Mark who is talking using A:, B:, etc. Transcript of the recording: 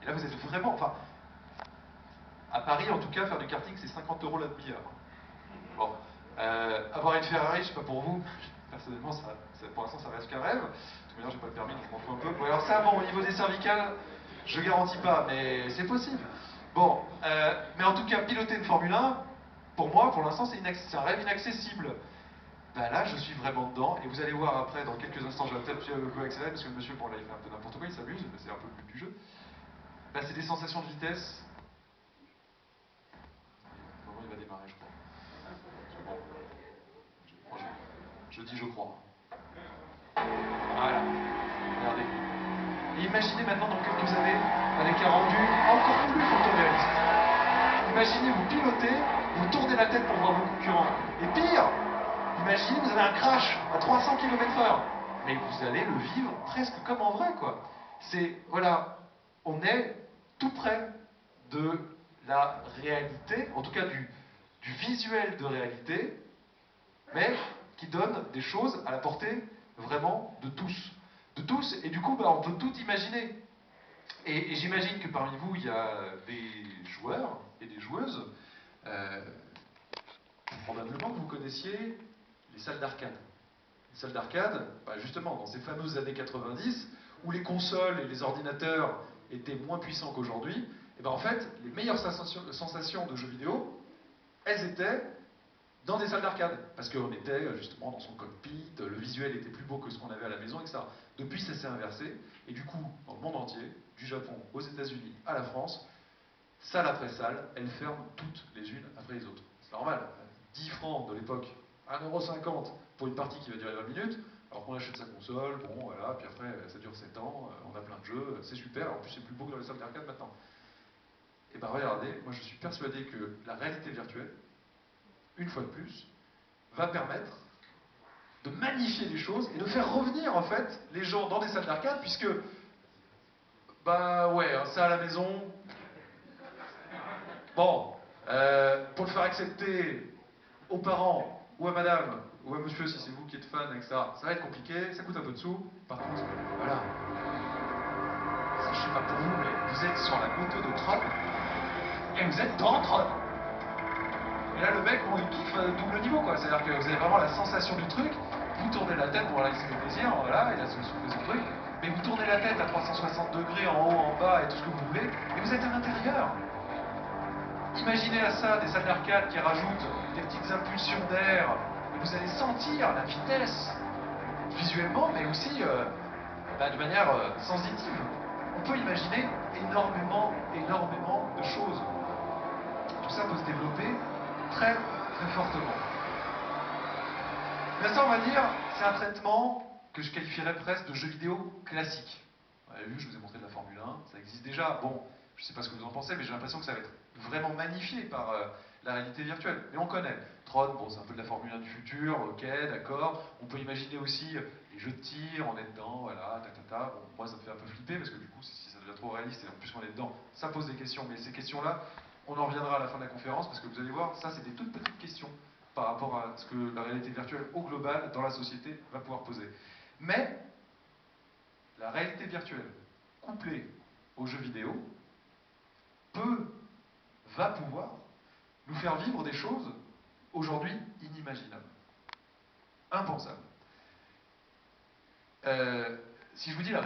A: Et là, vous êtes vraiment... Enfin, à Paris, en tout cas, faire du karting, c'est 50 € la demi-heure. Bon. Avoir une Ferrari, je sais pas pour vous, personnellement, pour l'instant, ça reste qu'un rêve. De toute manière, j'ai pas le permis, donc je m'en fous un peu. Bon, alors ça, bon, au niveau des cervicales, je garantis pas, mais c'est possible. Bon, mais en tout cas, piloter une Formule 1, pour moi, pour l'instant, c'est un rêve inaccessible. Ben là, je suis vraiment dedans, et vous allez voir après, dans quelques instants, je vais peut-être un peu accélérer, parce que le monsieur, bon là, il fait un peu n'importe quoi, il s'amuse, mais c'est un peu le but du jeu. Ben, c'est des sensations de vitesse. Au moment, il va démarrer, je crois. Bon, moi, je dis je crois. Voilà, regardez. Et imaginez maintenant, dans quelques années, avec un rendu encore plus photoréaliste. Imaginez, vous pilotez, vous tournez la tête pour voir vos concurrents. Et pire, imaginez, vous avez un crash à 300 km/h. Mais vous allez le vivre presque comme en vrai, quoi. C'est, voilà, on est tout près de la réalité, en tout cas du visuel de réalité, mais qui donne des choses à la portée vraiment de tous. De tous, et du coup, bah, on peut tout imaginer. Et j'imagine que parmi vous, il y a des joueurs et des joueuses. Probablement que vous connaissiez les salles d'arcade. Les salles d'arcade, bah justement, dans ces fameuses années 90, où les consoles et les ordinateurs étaient moins puissants qu'aujourd'hui, et ben en fait, les meilleures sensations de jeux vidéo, elles étaient dans des salles d'arcade. Parce qu'on était justement dans son cockpit, le visuel était plus beau que ce qu'on avait à la maison, etc. Depuis, ça s'est inversé, et du coup, dans le monde entier, du Japon aux États-Unis à la France, salle après salle, elles ferment toutes les unes après les autres. C'est normal. 10 francs de l'époque, 1,50 € pour une partie qui va durer 20 minutes, alors qu'on achète sa console, bon voilà, puis après ça dure 7 ans, on a plein de jeux, c'est super, en plus c'est plus beau que dans les salles d'arcade maintenant. Et ben regardez, moi je suis persuadé que la réalité virtuelle, une fois de plus, va permettre de magnifier les choses et de faire revenir en fait les gens dans des salles d'arcade, puisque, bah ouais, ça à la maison, bon, pour le faire accepter aux parents, ou à madame, ou à monsieur, si c'est vous qui êtes fan, etc., ça va être compliqué, ça coûte un peu de sous. Par contre, voilà, je sais pas pour vous, mais vous êtes sur la moto de Tron, et vous êtes dans Tron. Et là, le mec, bon, il kiffe double niveau, quoi. C'est-à-dire que vous avez vraiment la sensation du truc, vous tournez la tête, bon, là, il se fait plaisir, voilà, il a son truc, mais vous tournez la tête à 360 degrés, en haut, en bas, et tout ce que vous voulez, et vous êtes à l'intérieur. Imaginez à ça des salles d'arcade qui rajoutent des petites impulsions d'air, et vous allez sentir la vitesse, visuellement, mais aussi de manière sensitive. On peut imaginer énormément, énormément de choses. Tout ça peut se développer très, très fortement. Mais ça, on va dire, c'est un traitement que je qualifierais presque de jeu vidéo classique. Vous avez vu, je vous ai montré de la Formule 1, ça existe déjà. Bon, je ne sais pas ce que vous en pensez, mais j'ai l'impression que ça va être vraiment magnifié par la réalité virtuelle. Mais on connaît. Tron, bon, c'est un peu de la Formule 1 du futur, ok, d'accord. On peut imaginer aussi les jeux de tir, on est dedans, voilà, ta. Bon, moi, ça me fait un peu flipper, parce que du coup, si ça devient trop réaliste, et en plus on est dedans, ça pose des questions. Mais ces questions-là, on en reviendra à la fin de la conférence, parce que vous allez voir, ça, c'est des toutes petites questions par rapport à ce que la réalité virtuelle au global, dans la société, va pouvoir poser. Mais, la réalité virtuelle, couplée aux jeux vidéo, va pouvoir nous faire vivre des choses aujourd'hui inimaginables, impensables. Si je vous dis la